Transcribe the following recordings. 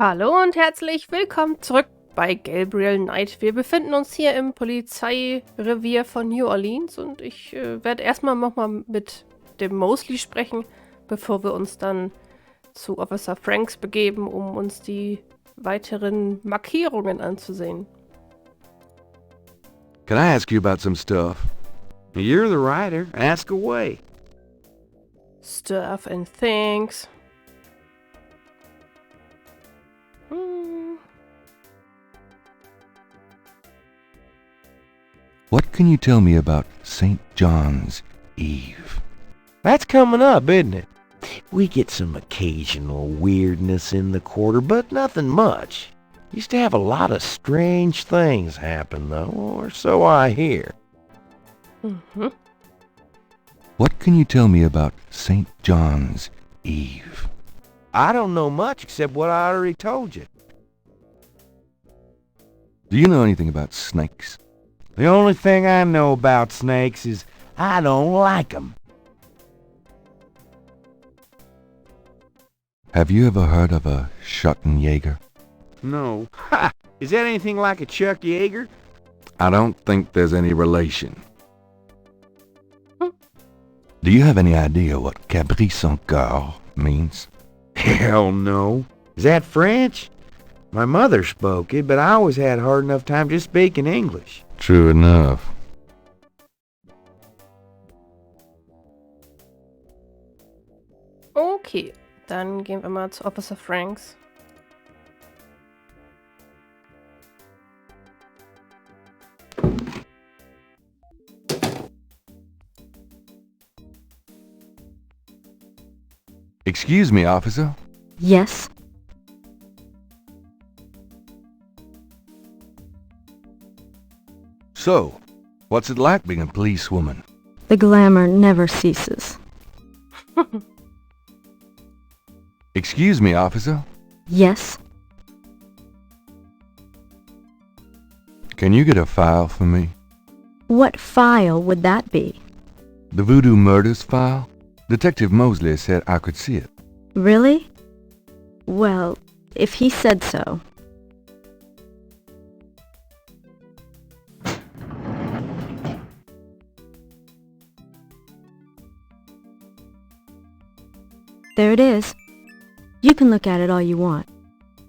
Hallo und herzlich willkommen zurück bei Gabriel Knight. Wir befinden uns hier im Polizeirevier von New Orleans und ich werde erstmal nochmal mit dem Mosley sprechen, bevor wir uns dann zu Officer Franks begeben, um uns die weiteren Markierungen anzusehen. Can I ask you about some stuff? You're the writer. Ask away. Stuff and things. What can you tell me about St. John's Eve? That's coming up, isn't it? We get some occasional weirdness in the quarter, but nothing much. Used to have a lot of strange things happen, though, or so I hear. What can you tell me about St. John's Eve? I don't know much except what I already told you. Do you know anything about snakes? The only thing I know about snakes is I don't like 'em. Have you ever heard of a Schottenjäger? No. Ha! Is that anything like a Chuck Yeager? I don't think there's any relation. Do you have any idea what Cabri sans cœur means? Hell no. Is that French? My mother spoke it, but I always had a hard enough time just speaking English. True enough. Okay, dann gehen wir mal zu Officer Franks. Excuse me, officer. Yes? So, what's it like being a policewoman? The glamour never ceases. Excuse me, officer. Yes? Can you get a file for me? What file would that be? The Voodoo Murders file? Detective Mosley said I could see it. Really? Well, if he said so. There it is. You can look at it all you want,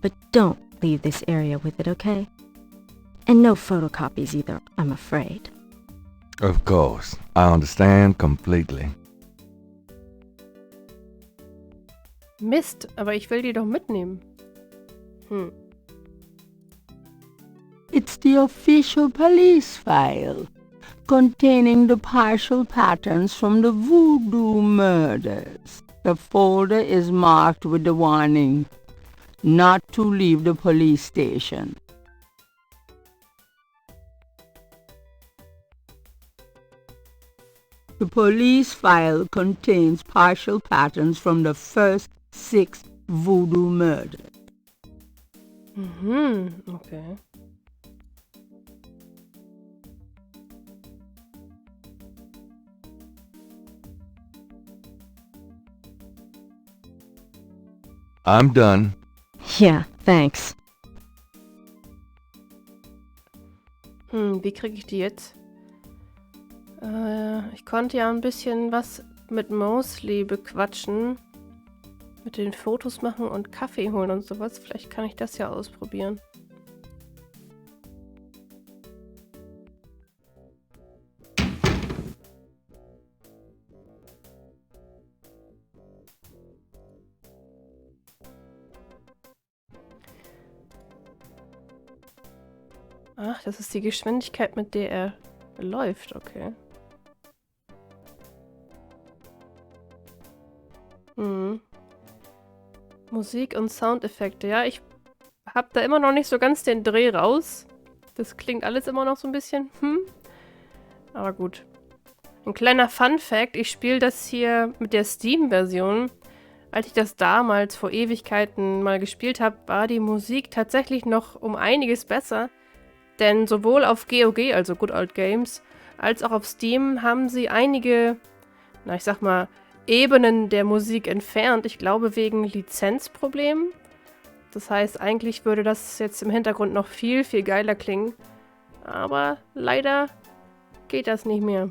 but don't leave this area with it, okay? And no photocopies either, I'm afraid. Of course. I understand completely. Mist, aber ich will die doch mitnehmen. It's the official police file, containing the partial patterns from the voodoo murders. The folder is marked with the warning, not to leave the police station. The police file contains partial patterns from the first 6 voodoo murders. Okay. I'm done. Yeah, thanks. Wie kriege ich die jetzt? Ich konnte ja ein bisschen was mit Mosley bequatschen. Mit den Fotos machen und Kaffee holen und sowas. Vielleicht kann ich das ja ausprobieren. Ach, das ist die Geschwindigkeit, mit der er läuft, okay. Musik und Soundeffekte. Ja, ich habe da immer noch nicht so ganz den Dreh raus. Das klingt alles immer noch so ein bisschen, Aber gut. Ein kleiner Fun-Fact, ich spiele das hier mit der Steam-Version. Als ich das damals vor Ewigkeiten mal gespielt habe, war die Musik tatsächlich noch um einiges besser. Denn sowohl auf GOG, also Good Old Games, als auch auf Steam haben sie einige, ich sag mal, Ebenen der Musik entfernt. Ich glaube wegen Lizenzproblemen. Das heißt, eigentlich würde das jetzt im Hintergrund noch viel, viel geiler klingen. Aber leider geht das nicht mehr.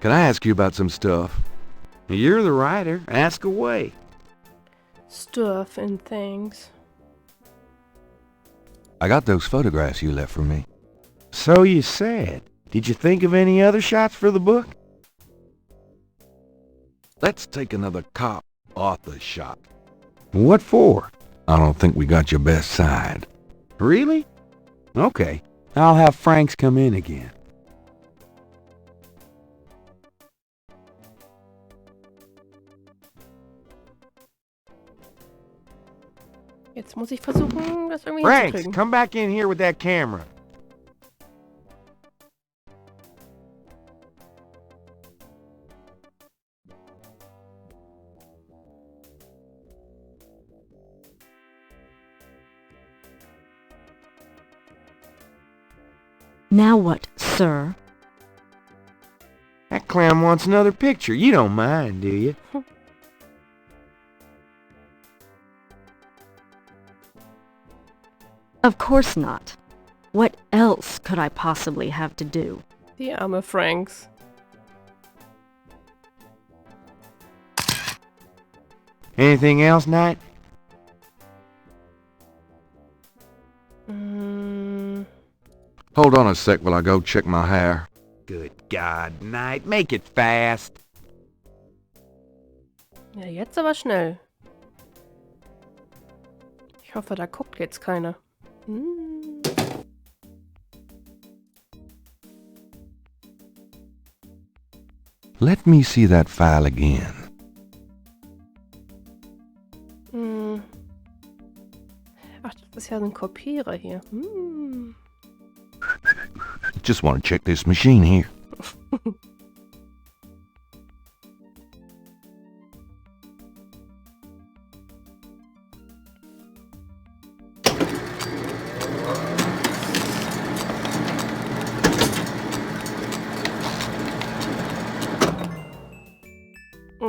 Can I ask you about some stuff? You're the writer. Ask away. Stuff and things. I got those photographs you left for me. So you said. Did you think of any other shots for the book? Let's take another cop author shot. What for? I don't think we got your best side. Really? Okay. I'll have Franks come in again. Jetzt muss ich versuchen, das irgendwie Franks, hinzukriegen. come back in here with that camera. Now what, sir? That clown wants another picture. You don't mind, do you? Of course not. What else could I possibly have to do? Die arme Franks. Anything else, Knight? Hold on a sec while I go check my hair. Good God, Knight, make it fast. Ja, jetzt aber schnell. Ich hoffe, da guckt jetzt keiner. Let me see that file again. Ach, das ist ja ein Kopierer hier. Just want to check this machine here.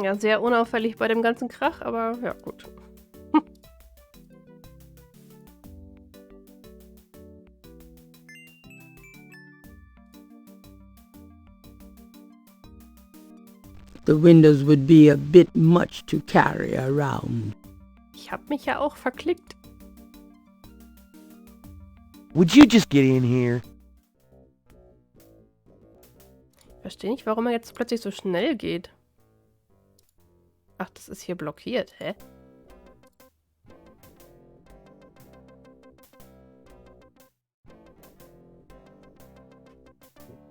Ja, sehr unauffällig bei dem ganzen Krach, aber ja, gut. The windows would be a bit much to carry around. Ich hab mich ja auch verklickt. Would you just get in here? Ich verstehe nicht, warum er jetzt plötzlich so schnell geht. Ach, das ist hier blockiert, hä?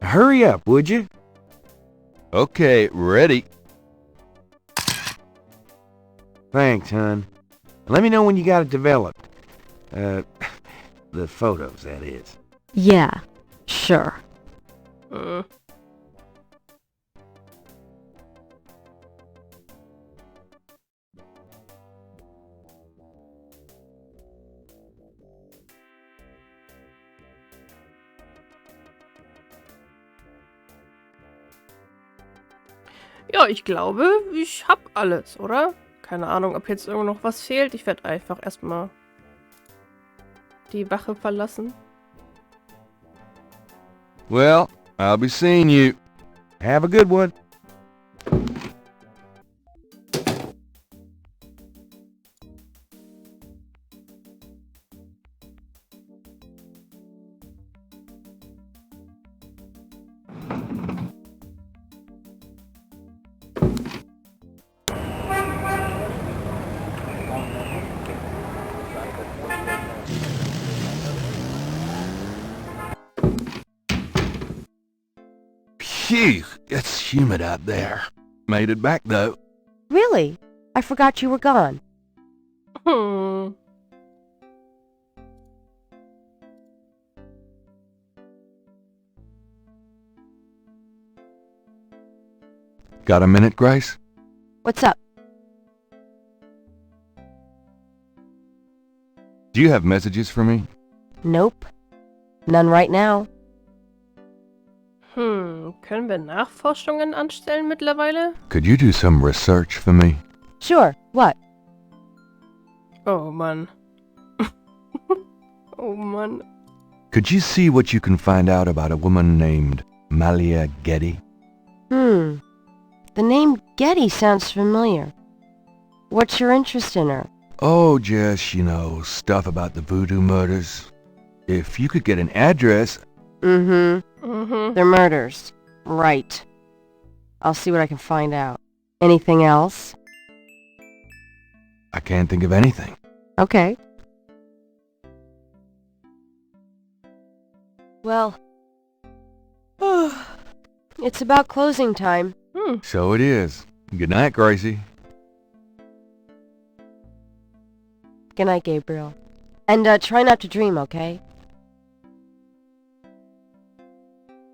Hurry up, would you? Okay, ready. Thanks, hon. Let me know when you got it developed. The photos, that is. Yeah, sure. Ja, ich glaube, ich hab alles, oder? Keine Ahnung, ob jetzt irgendwo noch was fehlt. Ich werde einfach erstmal die Wache verlassen. Well, I'll be seeing you. Have a good one. Phew, it's humid out there. Made it back though. Really? I forgot you were gone. Got a minute, Grace? What's up? Do you have messages for me? Nope. None right now. Können wir Nachforschungen anstellen mittlerweile? Could you do some research for me? Sure, what? Oh Mann. Oh Mann. Could you see what you can find out about a woman named Malia Gedde? The name Gedde sounds familiar. What's your interest in her? Oh, just, stuff about the voodoo murders. If you could get an address... They're murders. Right. I'll see what I can find out. Anything else? I can't think of anything. Okay. Well, it's about closing time. So it is. Good night, Gracie. Good night, Gabriel. And try not to dream, okay?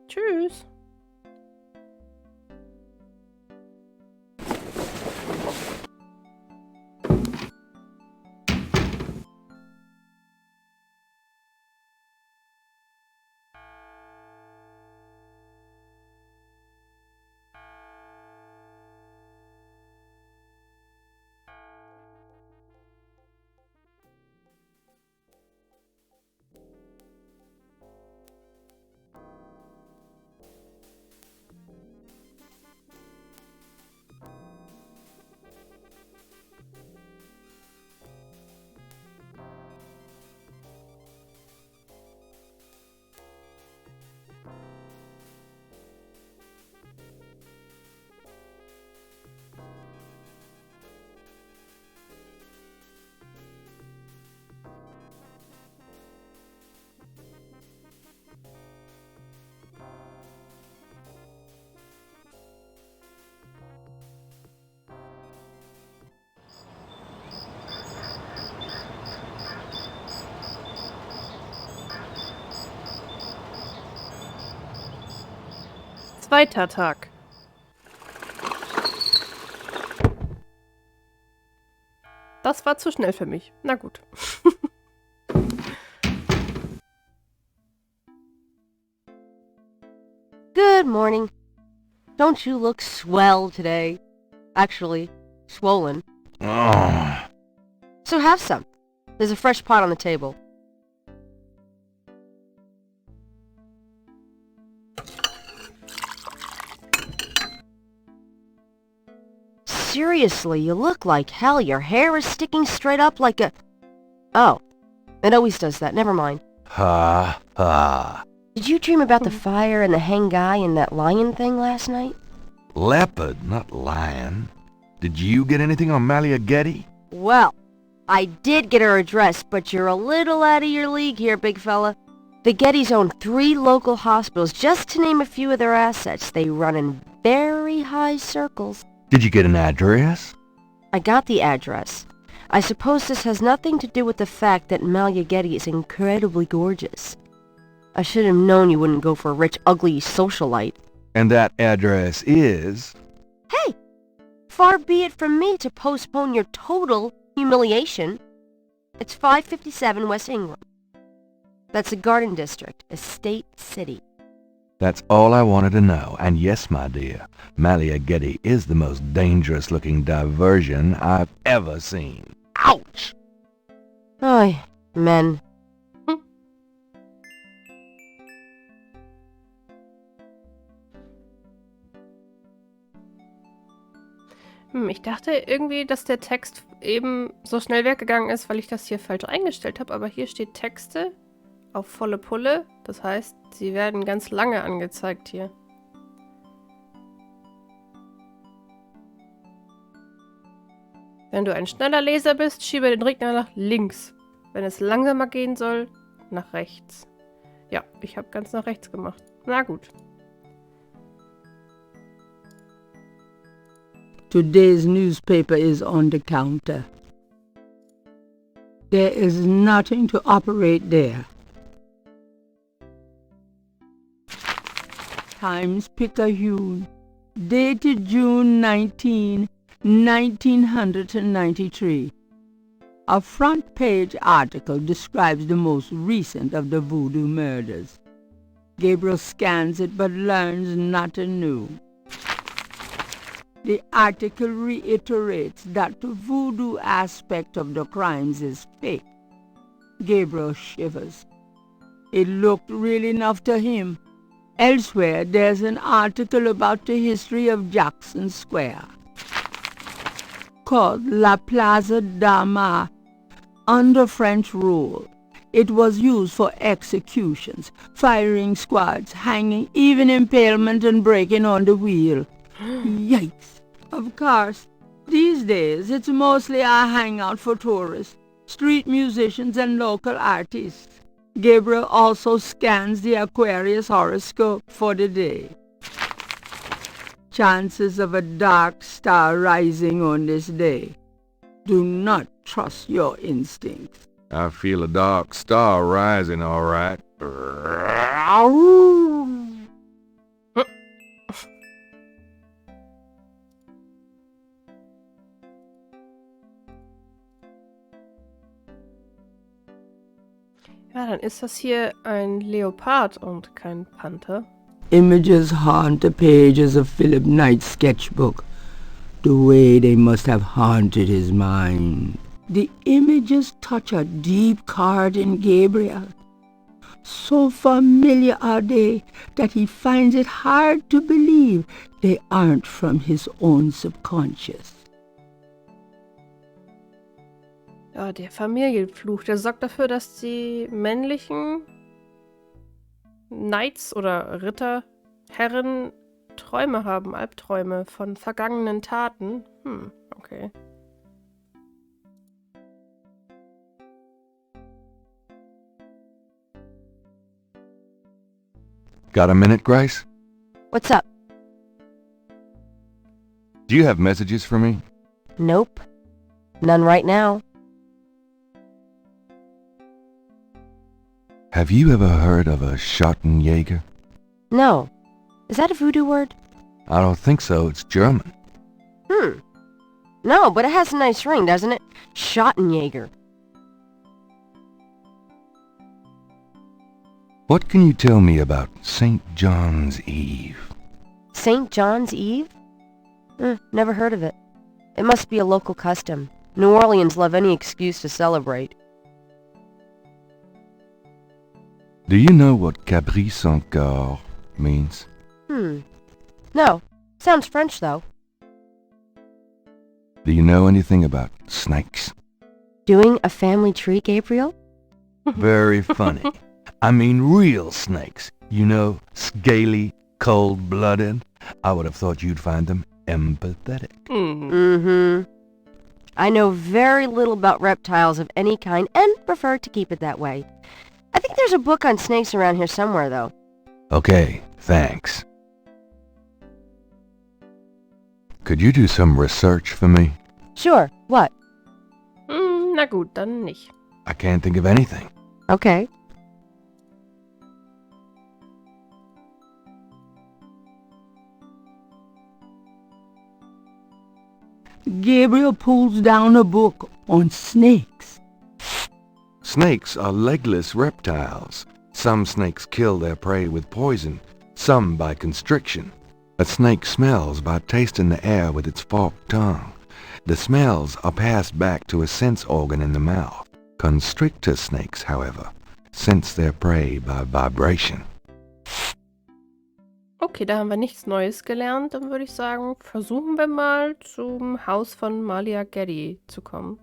Tschüss. Zweiter Tag. Das war zu schnell für mich. Na gut. Good morning. Don't you look swell today? Actually, swollen. So have some. There's a fresh pot on the table. Seriously, you look like hell. Your hair is sticking straight up like a... Oh, it always does that. Never mind. Ha, ha. Did you dream about the fire and the hang guy and that lion thing last night? Leopard, not lion. Did you get anything on Malia Gedde? Well, I did get her address, but you're a little out of your league here, big fella. The Geddys own 3 local hospitals, just to name a few of their assets. They run in very high circles. Did you get an address? I got the address. I suppose this has nothing to do with the fact that Malia Gedde is incredibly gorgeous. I should have known you wouldn't go for a rich, ugly socialite. And that address is... Hey! Far be it from me to postpone your total humiliation. It's 557 West Ingram. That's the Garden District, Estate City. That's all I wanted to know. And yes, my dear, Malia Gedde is the most dangerous-looking diversion I've ever seen. Ouch! Ay, men. Ich dachte irgendwie, dass der Text eben so schnell weggegangen ist, weil ich das hier falsch eingestellt habe. Aber hier steht Texte auf volle Pulle. Das heißt, sie werden ganz lange angezeigt hier. Wenn du ein schneller Leser bist, schiebe den Regler nach links. Wenn es langsamer gehen soll, nach rechts. Ja, ich habe ganz nach rechts gemacht. Na gut. Today's newspaper is on the counter. There is nothing to operate there. Times-Picayune, dated June 19, 1993. A front-page article describes the most recent of the voodoo murders. Gabriel scans it but learns nothing new. The article reiterates that the voodoo aspect of the crimes is fake. Gabriel shivers. It looked real enough to him. Elsewhere, there's an article about the history of Jackson Square, called La Plaza d'Armas. Under French rule, it was used for executions, firing squads, hanging, even impalement and breaking on the wheel. Yikes! Of course, these days it's mostly a hangout for tourists, street musicians and local artists. Gabriel also scans the Aquarius horoscope for the day. Chances of a dark star rising on this day. Do not trust your instincts. I feel a dark star rising, all right. Ja, dann ist das hier ein Leopard und kein Panther. Images haunt the pages of Philip Knight's sketchbook, the way they must have haunted his mind. The images touch a deep chord in Gabriel. So familiar are they that he finds it hard to believe they aren't from his own subconscious. Ja, der Familienfluch, der sorgt dafür, dass die männlichen Knights oder Ritter, Herren Träume haben, Albträume von vergangenen Taten. Okay. Got a minute, Grace? What's up? Do you have messages for me? Nope. None right now. Have you ever heard of a Schottenjäger? No. Is that a voodoo word? I don't think so. It's German. No, but it has a nice ring, doesn't it? Schottenjäger. What can you tell me about St. John's Eve? St. John's Eve? Never heard of it. It must be a local custom. New Orleans love any excuse to celebrate. Do you know what caprice encore means? No. Sounds French, though. Do you know anything about snakes? Doing a family tree, Gabriel? Very funny. I mean real snakes. You know, scaly, cold-blooded. I would have thought you'd find them empathetic. I know very little about reptiles of any kind and prefer to keep it that way. I think there's a book on snakes around here somewhere, though. Okay, thanks. Could you do some research for me? Sure. What? Na gut, dann nicht. I can't think of anything. Okay. Gabriel pulls down a book on snakes. Snakes are legless reptiles. Some snakes kill their prey with poison, some by constriction. A snake smells by tasting the air with its forked tongue. The smells are passed back to a sense organ in the mouth. Constrictor snakes, however, sense their prey by vibration. Okay, da haben wir nichts Neues gelernt. Dann würde ich sagen, versuchen wir mal zum Haus von Malia Gedde zu kommen.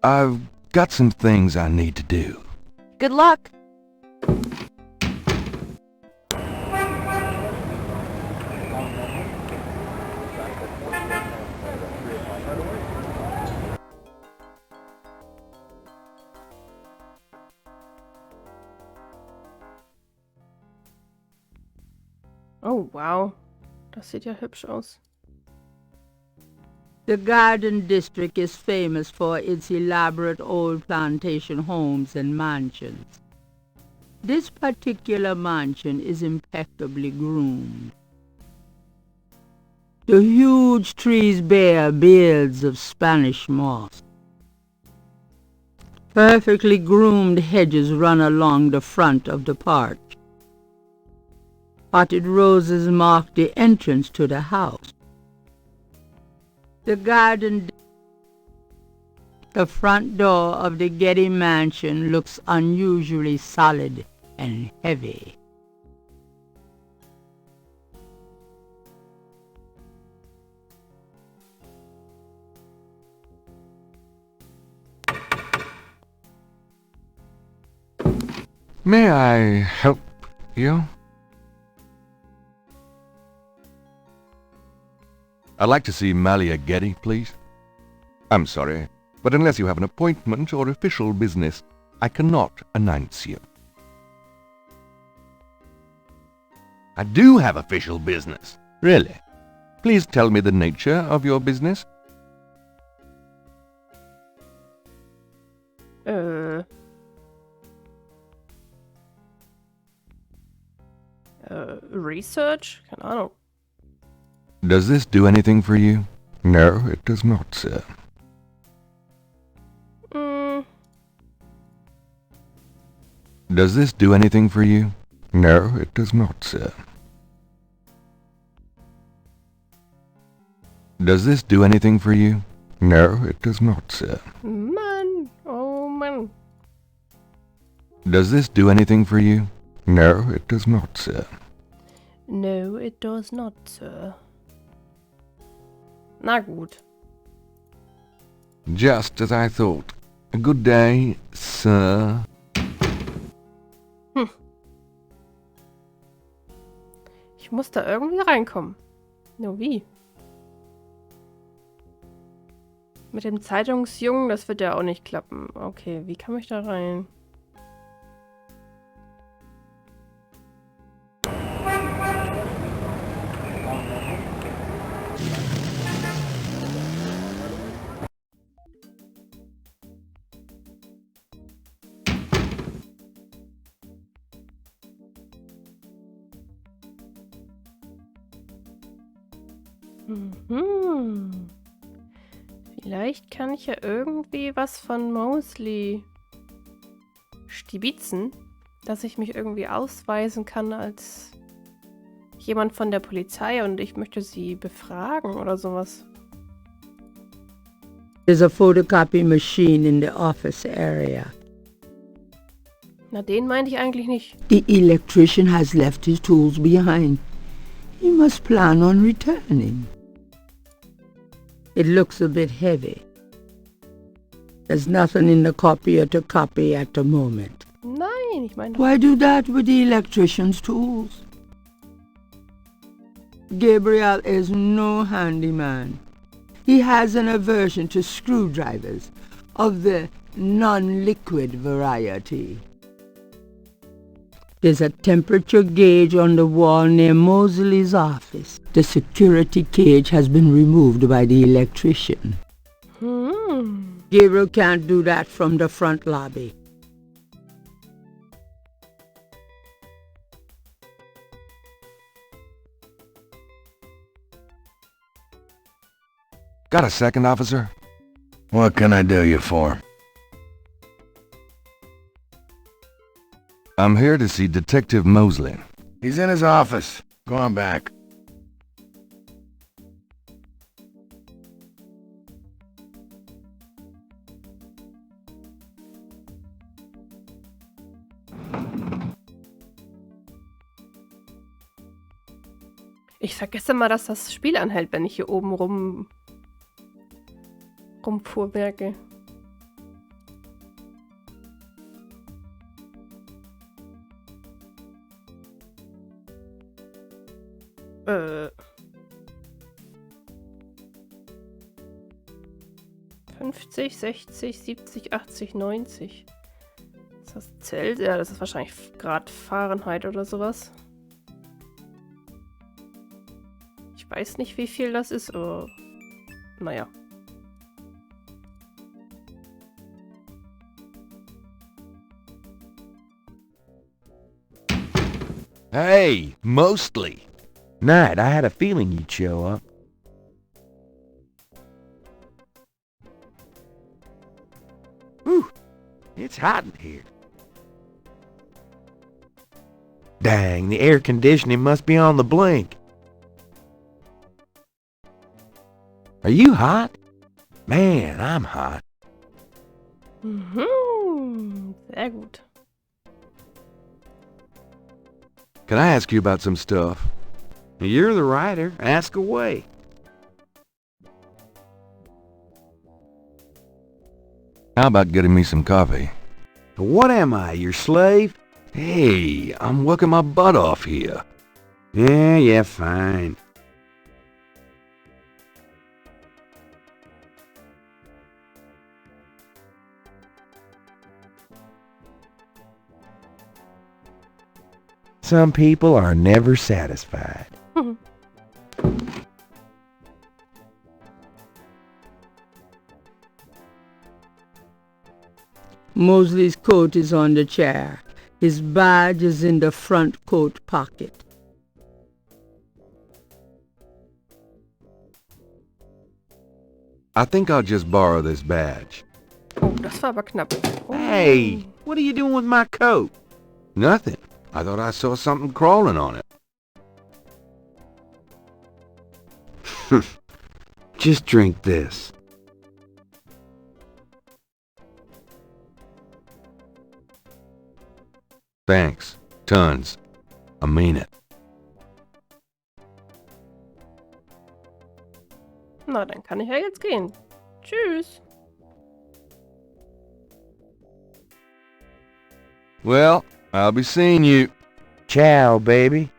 I've got some things I need to do. Good luck. Oh, wow. Das sieht ja hübsch aus. The Garden District is famous for its elaborate old plantation homes and mansions. This particular mansion is impeccably groomed. The huge trees bear beards of Spanish moss. Perfectly groomed hedges run along the front of the porch. Potted roses mark the entrance to the house. The garden... The front door of the Gedde mansion looks unusually solid and heavy. May I help you? I'd like to see Malia Gedde, please. I'm sorry, but unless you have an appointment or official business, I cannot announce you. I do have official business. Really? Please tell me the nature of your business. Research? Keine Ahnung. Does this do anything for you? No, it does not, sir. Does this do anything for you? No, it does not, sir. Does this do anything for you? No, it does not, sir. Mann! Oh Mann! Does this do anything for you? No, it does not, sir. No, it does not, sir. Na gut. Just as I thought. Good day, sir. Ich muss da irgendwie reinkommen. Nur wie? Mit dem Zeitungsjungen, das wird ja auch nicht klappen. Okay, wie komme ich da rein? Vielleicht kann ich ja irgendwie was von Mosley stibitzen, dass ich mich irgendwie ausweisen kann als jemand von der Polizei und ich möchte sie befragen oder sowas. There's a photocopy machine in the office area. Na, den meinte ich eigentlich nicht. The electrician has left his tools behind. He must plan on returning. It looks a bit heavy. There's nothing in the copier to copy at the moment. Nein, ich meine... Why do that with the electrician's tools? Gabriel is no handyman. He has an aversion to screwdrivers of the non-liquid variety. There's a temperature gauge on the wall near Mosley's office. The security cage has been removed by the electrician. Gabriel can't do that from the front lobby. Got a second, officer? What can I do you for? I'm here to see Detective Mosley. He's in his office. Go on back. Ich vergesse mal, dass das Spiel anhält, wenn ich hier oben rumfuhrwerke. Äh. 50, 60, 70, 80, 90. Ist das Zelt? Ja, das ist wahrscheinlich Grad Fahrenheit oder sowas. Ich weiß nicht, wie viel das ist, aber naja. Hey, Mostly. Knight, I had a feeling you'd show up. Whew. It's hot in here. Dang, the air conditioning must be on the blink. Are you hot? Man, I'm hot. Mhm. Sehr gut. Can I ask you about some stuff? You're the writer. Ask away. How about getting me some coffee? What am I, your slave? Hey, I'm working my butt off here. Yeah, fine. Some people are never satisfied. Mosley's coat is on the chair. His badge is in the front coat pocket. I think I'll just borrow this badge. Oh, das war aber knapp. Oh. Hey, what are you doing with my coat? Nothing. I thought I saw something crawling on it. Just drink this. Thanks. Tons. I mean it. Na, dann kann ich ja jetzt gehen. Tschüss. Well, I'll be seeing you. Ciao, baby.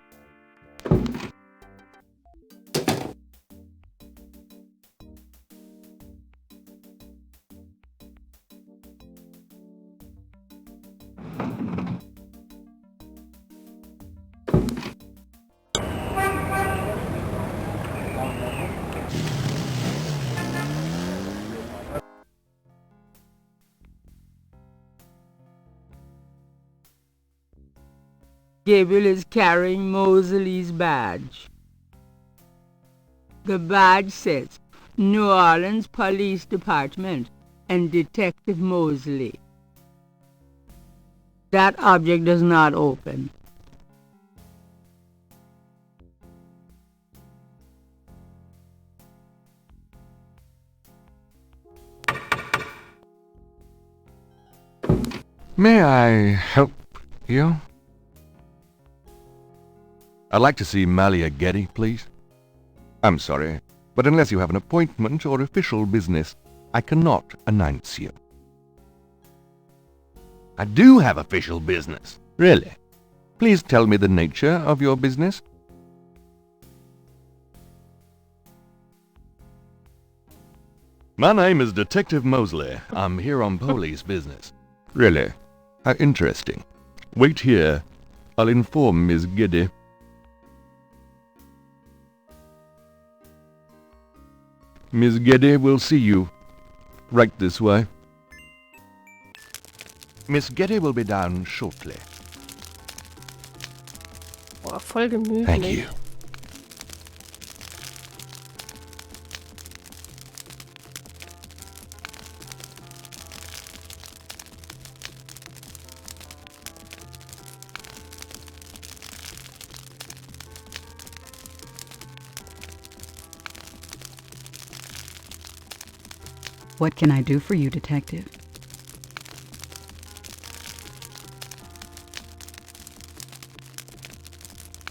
Gabriel is carrying Mosley's badge. The badge says New Orleans Police Department and Detective Mosley. That object does not open. May I help you? I'd like to see Malia Gedde, please. I'm sorry, but unless you have an appointment or official business, I cannot announce you. I do have official business. Really? Please tell me the nature of your business. My name is Detective Mosley. I'm here on police business. Really? How interesting. Wait here. I'll inform Miss Gedde. Miss Gedde will see you. Right this way. Miss Gedde will be down shortly. Boah, voll gemütlich. Thank you. What can I do for you, Detective?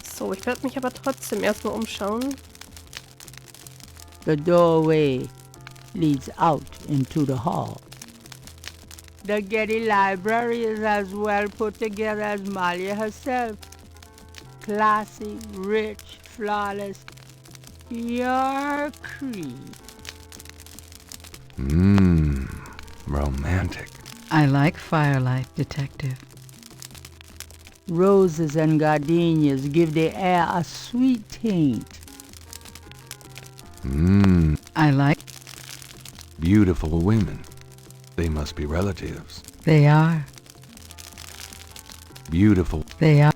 So, ich werde mich aber trotzdem erstmal umschauen. The doorway leads out into the hall. The Gedde Library is as well put together as Malia herself. Classy, rich, flawless. Your creed. Romantic. I like firelight, Detective. Roses and gardenias give the air a sweet taint. I like... Beautiful women. They must be relatives. They are. Beautiful. They are.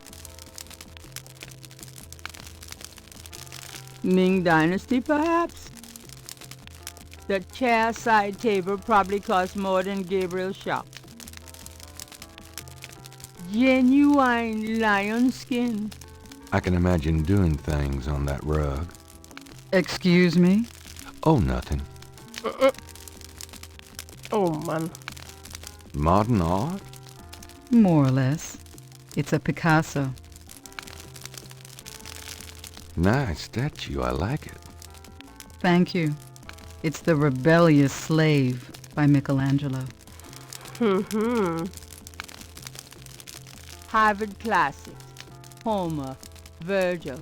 Ming Dynasty, perhaps? The chair side table probably cost more than Gabriel's shop. genuine lion skin. I can imagine doing things on that rug. Excuse me? Oh, nothing. Oh Mann. Modern art? More or less. It's a Picasso. Nice statue, I like it. Thank you. It's The Rebellious Slave by Michelangelo. Harvard classics. Homer, Virgil.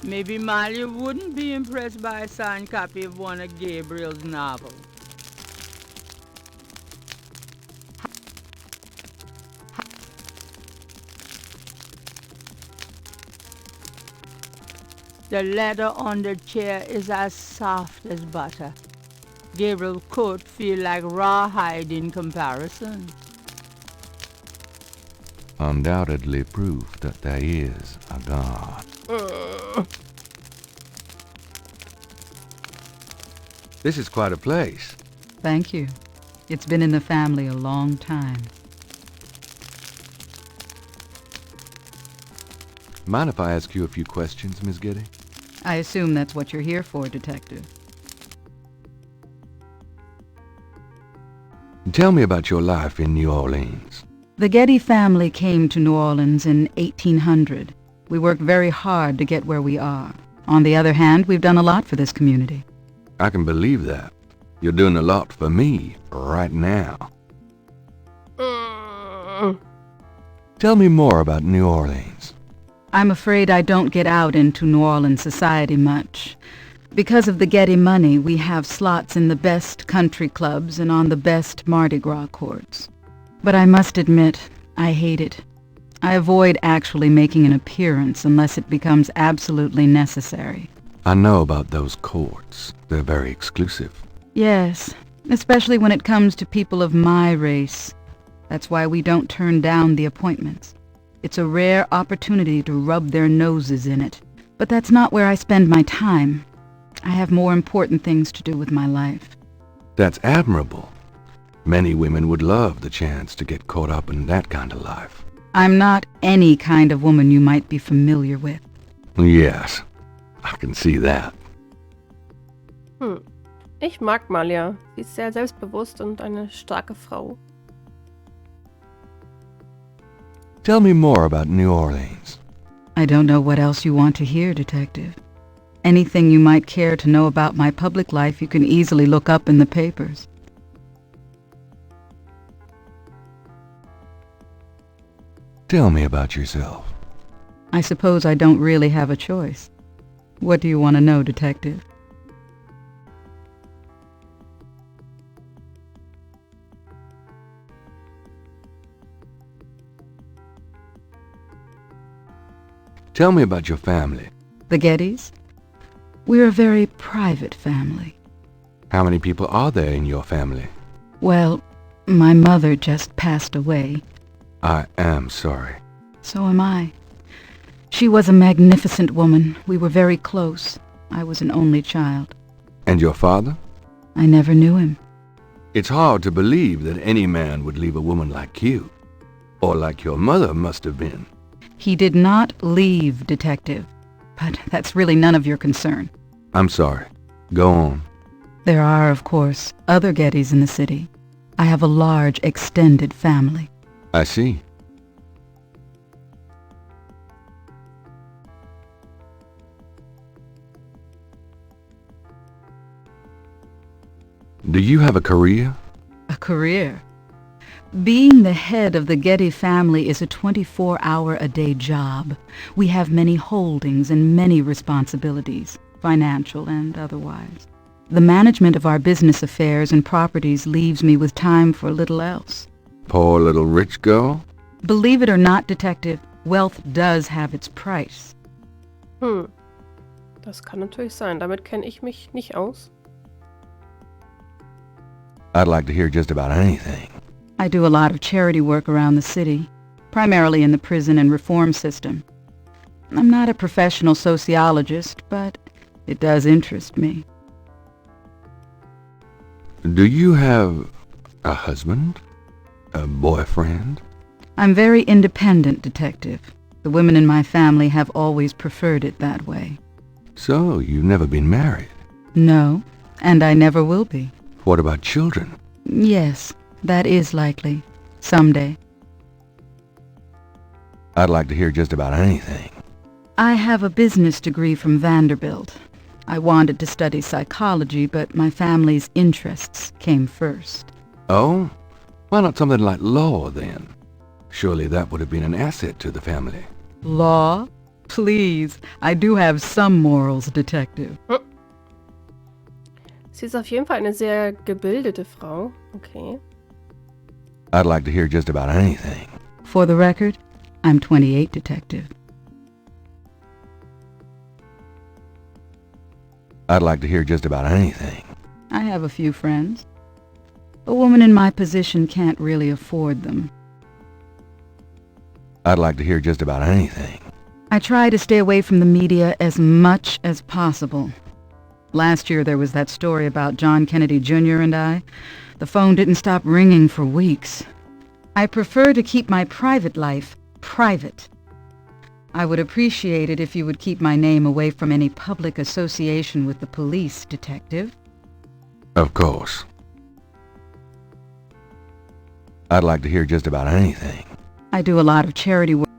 Maybe Malia wouldn't be impressed by a signed copy of one of Gabriel's novels. The leather on the chair is as soft as butter. Gabriel could feel like rawhide in comparison. Undoubtedly proof that there is a God. This is quite a place. Thank you. It's been in the family a long time. Mind if I ask you a few questions, Miss Gedde? I assume that's what you're here for, Detective. Tell me about your life in New Orleans. The Gedde family came to New Orleans in 1800. We worked very hard to get where we are. On the other hand, we've done a lot for this community. I can believe that. You're doing a lot for me right now. Tell me more about New Orleans. I'm afraid I don't get out into New Orleans society much. Because of the Gedde money, we have slots in the best country clubs and on the best Mardi Gras courts. But I must admit, I hate it. I avoid actually making an appearance unless it becomes absolutely necessary. I know about those courts. They're very exclusive. Yes, especially when it comes to people of my race. That's why we don't turn down the appointments. It's a rare opportunity to rub their noses in it. But that's not where I spend my time. I have more important things to do with my life. That's admirable. Many women would love the chance to get caught up in that kind of life. I'm not any kind of woman you might be familiar with. Yes, I can see that. Ich mag Malia. Sie ist sehr selbstbewusst und eine starke Frau. Tell me more about New Orleans. I don't know what else you want to hear, Detective. Anything you might care to know about my public life you can easily look up in the papers. Tell me about yourself. I suppose I don't really have a choice. What do you want to know, Detective? Tell me about your family. The Geddes? We're a very private family. How many people are there in your family? Well, my mother just passed away. I am sorry. So am I. She was a magnificent woman. We were very close. I was an only child. And your father? I never knew him. It's hard to believe that any man would leave a woman like you. Or like your mother must have been. He did not leave, Detective. But that's really none of your concern. I'm sorry. Go on. There are, of course, other Geddes in the city. I have a large, extended family. I see. Do you have a career? A career? Being the head of the Gedde family is a 24-hour-a-day job. We have many holdings and many responsibilities, financial and otherwise. The management of our business affairs and properties leaves me with time for little else. Poor little rich girl? Believe it or not, Detective, wealth does have its price. Das kann natürlich sein. Damit kenne ich mich nicht aus. I'd like to hear just about anything. I do a lot of charity work around the city, primarily in the prison and reform system. I'm not a professional sociologist, but it does interest me. Do you have a husband? A boyfriend? I'm very independent, Detective. The women in my family have always preferred it that way. So, you've never been married? No, and I never will be. What about children? Yes, that is likely. Someday. I'd like to hear just about anything. I have a business degree from Vanderbilt. I wanted to study psychology, but my family's interests came first. Oh? Why not something like law, then? Surely that would have been an asset to the family. Law? Please, I do have some morals, Detective. Sie ist auf jeden Fall eine sehr gebildete Frau. Okay. I'd like to hear just about anything. For the record, I'm 28, Detective. I'd like to hear just about anything. I have a few friends. A woman in my position can't really afford them. I'd like to hear just about anything. I try to stay away from the media as much as possible. Last year there was that story about John Kennedy Jr. and I. The phone didn't stop ringing for weeks. I prefer to keep my private life private. I would appreciate it if you would keep my name away from any public association with the police, Detective. Of course. I'd like to hear just about anything. I do a lot of charity work.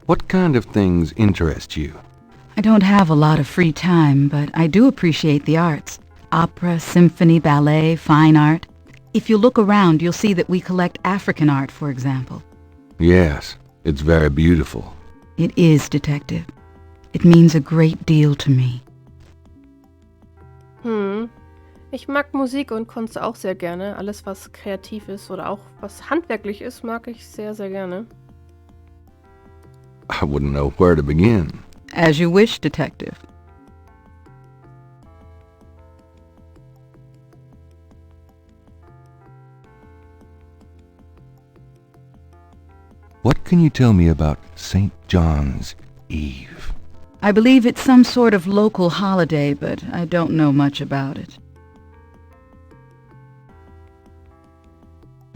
What kind of things interest you? I don't have a lot of free time, but I do appreciate the arts. Opera, symphony, ballet, fine art. If you look around, you'll see that we collect African art, for example. Yes, it's very beautiful. It is, Detective. It means a great deal to me. Ich mag Musik und Kunst auch sehr gerne. Alles, was kreativ ist oder auch was handwerklich ist, mag ich sehr, sehr gerne. I wouldn't know where to begin. As you wish, Detective. What can you tell me about St. John's Eve? I believe it's some sort of local holiday, but I don't know much about it.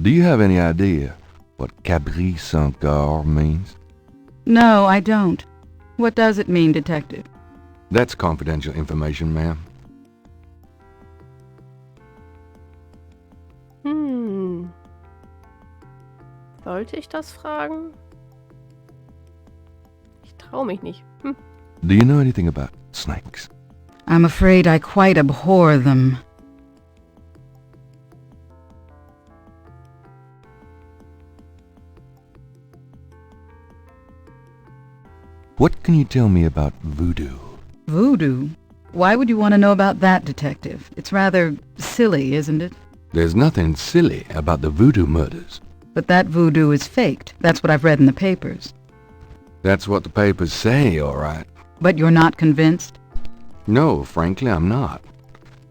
Do you have any idea what Cabri Saint-Gar means? No, I don't. What does it mean, Detective? That's confidential information, ma'am. Sollte ich das fragen? Ich traue mich nicht. Do you know anything about snakes? I'm afraid I quite abhor them. What can you tell me about voodoo? Voodoo? Why would you want to know about that, Detective? It's rather silly, isn't it? There's nothing silly about the voodoo murders. But that voodoo is faked. That's what I've read in the papers. That's what the papers say, all right. But you're not convinced? No, frankly, I'm not.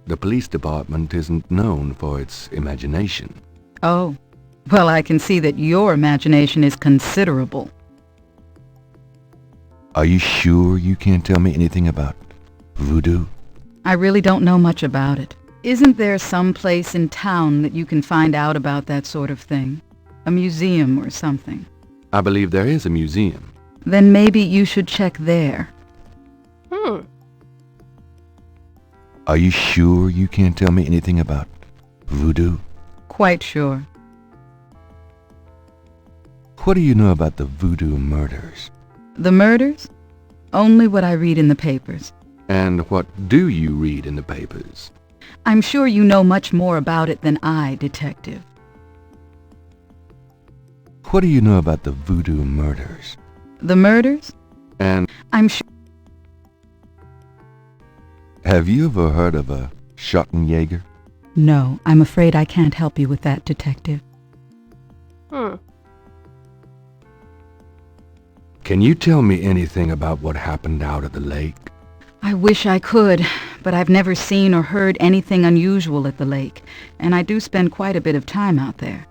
The police department isn't known for its imagination. Oh. Well, I can see that your imagination is considerable. Are you sure you can't tell me anything about voodoo? I really don't know much about it. Isn't there some place in town that you can find out about that sort of thing? A museum or something? I believe there is a museum. Then maybe you should check there. Are you sure you can't tell me anything about voodoo? Quite sure. What do you know about the voodoo murders? The murders? Only what I read in the papers. And what do you read in the papers? I'm sure you know much more about it than I, Detective. What do you know about the voodoo murders? The murders? And I'm sure... have you ever heard of a Schottenjäger? No, I'm afraid I can't help you with that, Detective. Can you tell me anything about what happened out at the lake? I wish I could, but I've never seen or heard anything unusual at the lake, and I do spend quite a bit of time out there.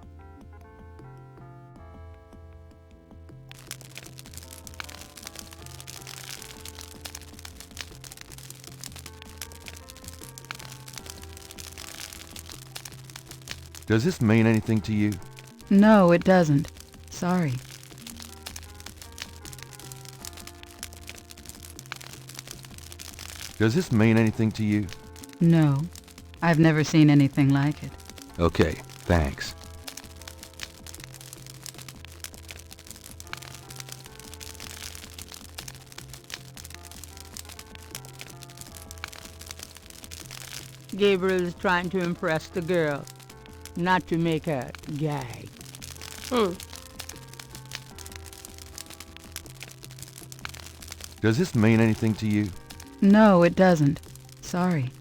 Does this mean anything to you? No, it doesn't. Sorry. Does this mean anything to you? No. I've never seen anything like it. Okay, thanks. Gabriel is trying to impress the girl, not to make her gag. Does this mean anything to you? No, it doesn't. Sorry.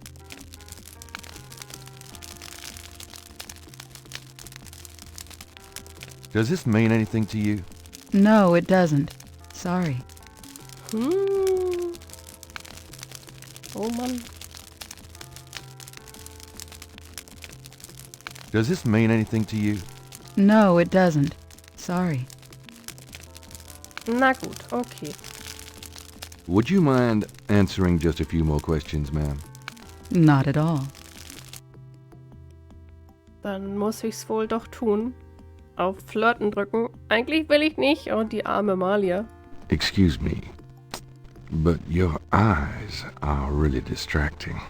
Does this mean anything to you? No, it doesn't. Sorry. Oh Mann. Does this mean anything to you? No, it doesn't. Sorry. Na gut, okay. Would you mind answering just a few more questions, ma'am? Not at all. Dann muss ich's wohl doch tun. Auf Flirten drücken. Eigentlich will ich nicht. Und die arme Malia. Excuse me, but your eyes are really distracting.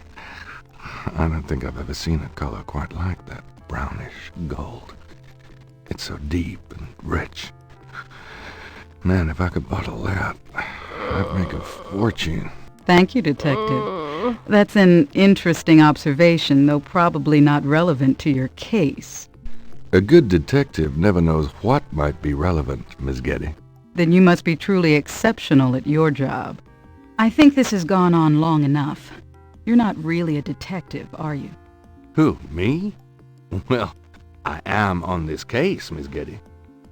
I don't think I've ever seen a color quite like that. Brownish gold. It's so deep and rich. Man, if I could bottle that, I'd make a fortune. Thank you, Detective. That's an interesting observation, though probably not relevant to your case. A good detective never knows what might be relevant, Miss Gedde. Then you must be truly exceptional at your job. I think this has gone on long enough. You're not really a detective, are you? Who, me? Well, I am on this case, Miss Gedde.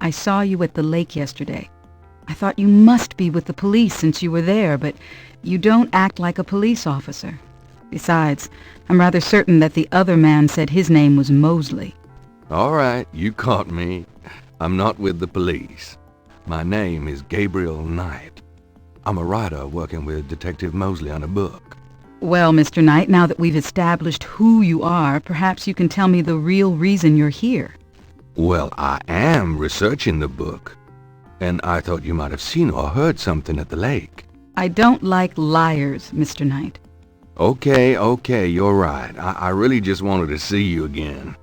I saw you at the lake yesterday. I thought you must be with the police since you were there, but you don't act like a police officer. Besides, I'm rather certain that the other man said his name was Mosley. All right, you caught me. I'm not with the police. My name is Gabriel Knight. I'm a writer working with Detective Mosley on a book. Well, Mr. Knight, now that we've established who you are, perhaps you can tell me the real reason you're here. Well, I am researching the book, and I thought you might have seen or heard something at the lake. I don't like liars, Mr. Knight. Okay, you're right. I really just wanted to see you again.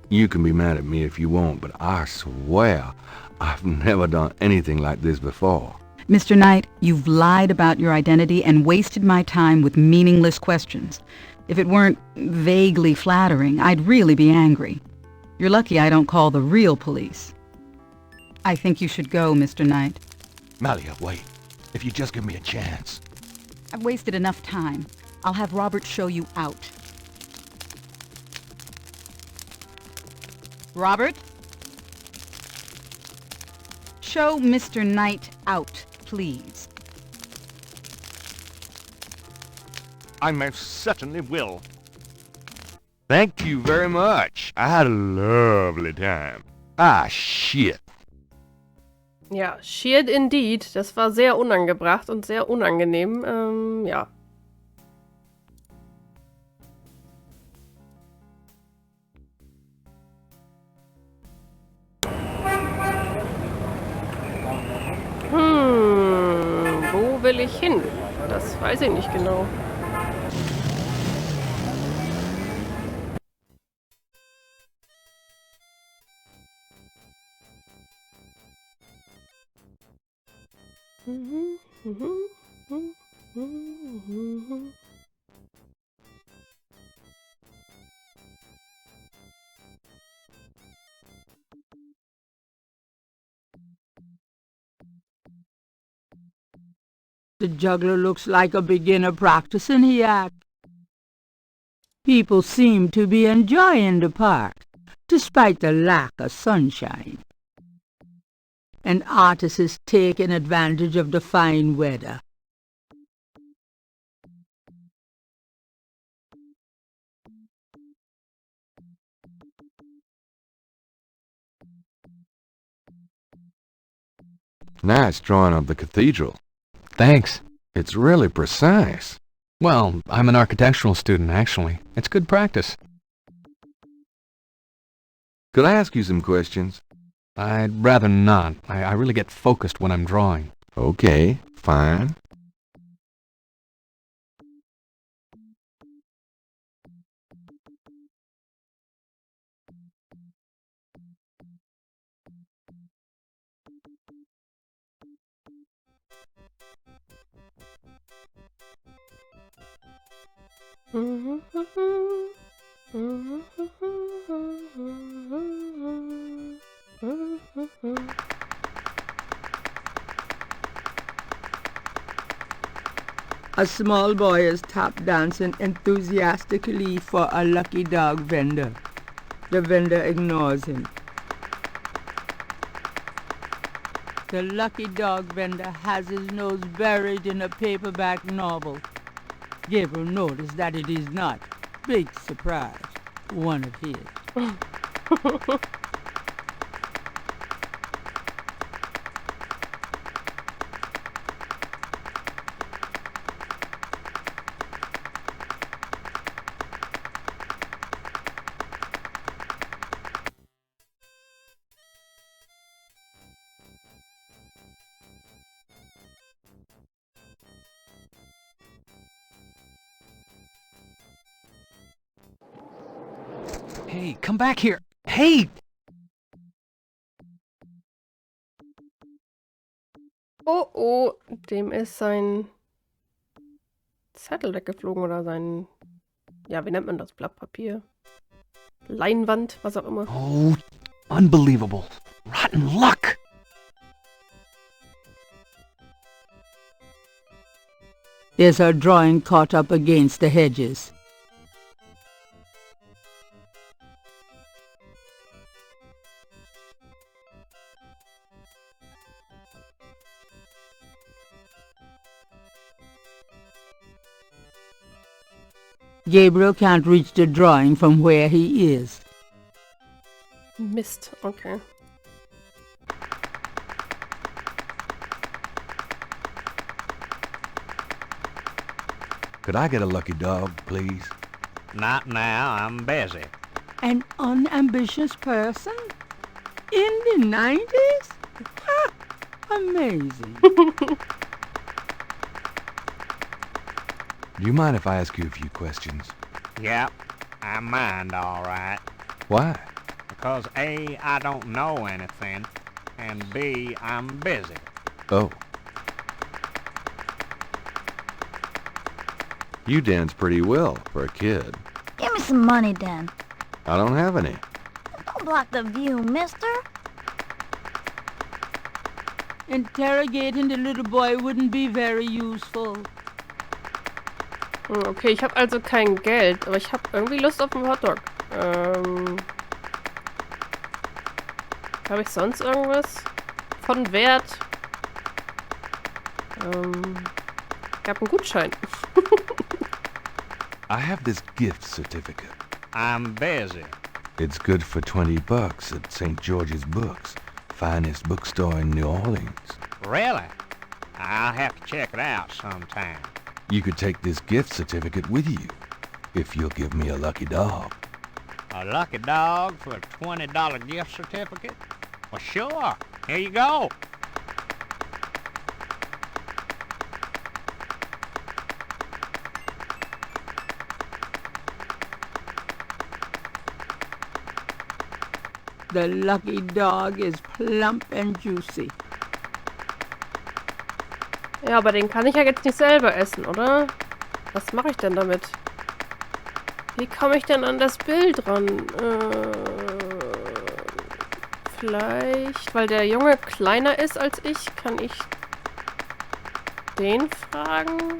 You can be mad at me if you want, but I swear I've never done anything like this before. Mr. Knight, you've lied about your identity and wasted my time with meaningless questions. If it weren't vaguely flattering, I'd really be angry. You're lucky I don't call the real police. I think you should go, Mr. Knight. Malia, wait. If you just give me a chance. I've wasted enough time. I'll have Robert show you out. Robert? Show Mr. Knight out, please. I most certainly will. Thank you very much. I had a lovely time. Ah, shit. Ja, shit indeed. Das war sehr unangebracht und sehr unangenehm. Ja. Wo will ich hin? Das weiß ich nicht genau. The juggler looks like a beginner practicing the act. People seem to be enjoying the park, despite the lack of sunshine. An artist is taking advantage of the fine weather. Nice drawing of the cathedral. Thanks. It's really precise. Well, I'm an architectural student, actually. It's good practice. Could I ask you some questions? I'd rather not. I really get focused when I'm drawing. Okay, fine. A small boy is tap dancing enthusiastically for a lucky dog vendor. The vendor ignores him. The lucky dog vendor has his nose buried in a paperback novel. Gabriel noticed that it is not, big surprise, one of his. Hey, come back here. Hey! Oh, oh, dem ist sein Zettel weggeflogen oder sein, ja, wie nennt man das? Blatt Papier? Leinwand, was auch immer. Oh, unbelievable. Rotten luck! There's her drawing caught up against the hedges. Gabriel can't reach the drawing from where he is. Mist, okay. Could I get a lucky dog, please? Not now, I'm busy. An unambitious person? In the 90s? Ha! Amazing. Do you mind if I ask you a few questions? Yep, I mind all right. Why? Because A, I don't know anything, and B, I'm busy. Oh. You dance pretty well for a kid. Give me some money, Dan. I don't have any. Don't block the view, mister. Interrogating the little boy wouldn't be very useful. Okay, ich habe also kein Geld, aber ich habe irgendwie Lust auf einen Hotdog. Habe ich sonst irgendwas von Wert? Ich habe einen Gutschein. I have this gift certificate. I'm busy. It's good for $20 at St. George's Books, finest bookstore in New Orleans. Really? I'll have to check it out sometime. You could take this gift certificate with you, if you'll give me a lucky dog. A lucky dog for a $20 gift certificate? Well, sure. Here you go. The lucky dog is plump and juicy. Ja, aber den kann ich ja jetzt nicht selber essen, oder? Was mache ich denn damit? Wie komme ich denn an das Bild ran? Vielleicht, weil der Junge kleiner ist als ich, kann ich den fragen?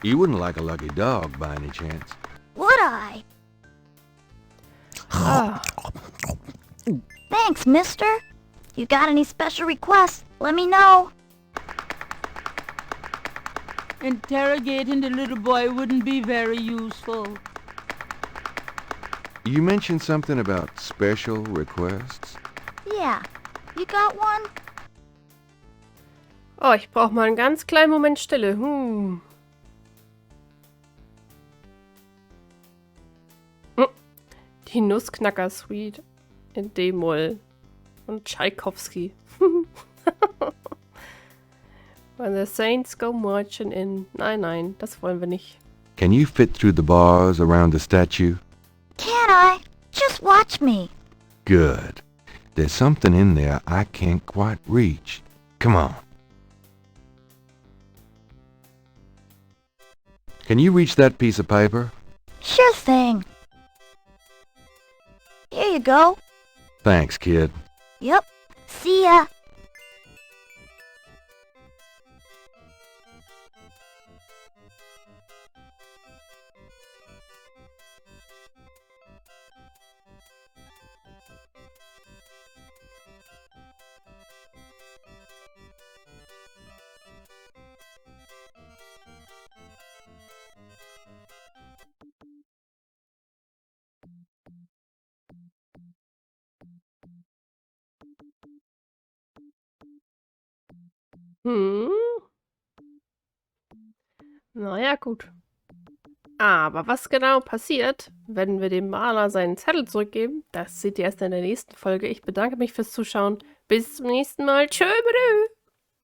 You wouldn't like a lucky dog by any chance? Would I? Ah, Thanks, mister. You got any special requests? Let me know. Interrogating the little boy wouldn't be very useful. You mentioned something about special requests? Yeah. You got one? oh, ich brauche mal einen ganz kleinen Moment Stille. Die Nussknacker-Suite in D-Moll. Und Tschaikowski. When the saints go marching in. Nein, nein, das wollen wir nicht. Can you fit through the bars around the statue? Can I? Just watch me. Good. There's something in there I can't quite reach. Come on. Can you reach that piece of paper? Sure thing. Here you go. Thanks, kid. Yep. See ya. Naja, gut. Aber was genau passiert, wenn wir dem Maler seinen Zettel zurückgeben, das seht ihr erst in der nächsten Folge. Ich bedanke mich fürs Zuschauen. Bis zum nächsten Mal. Tschö, bitte.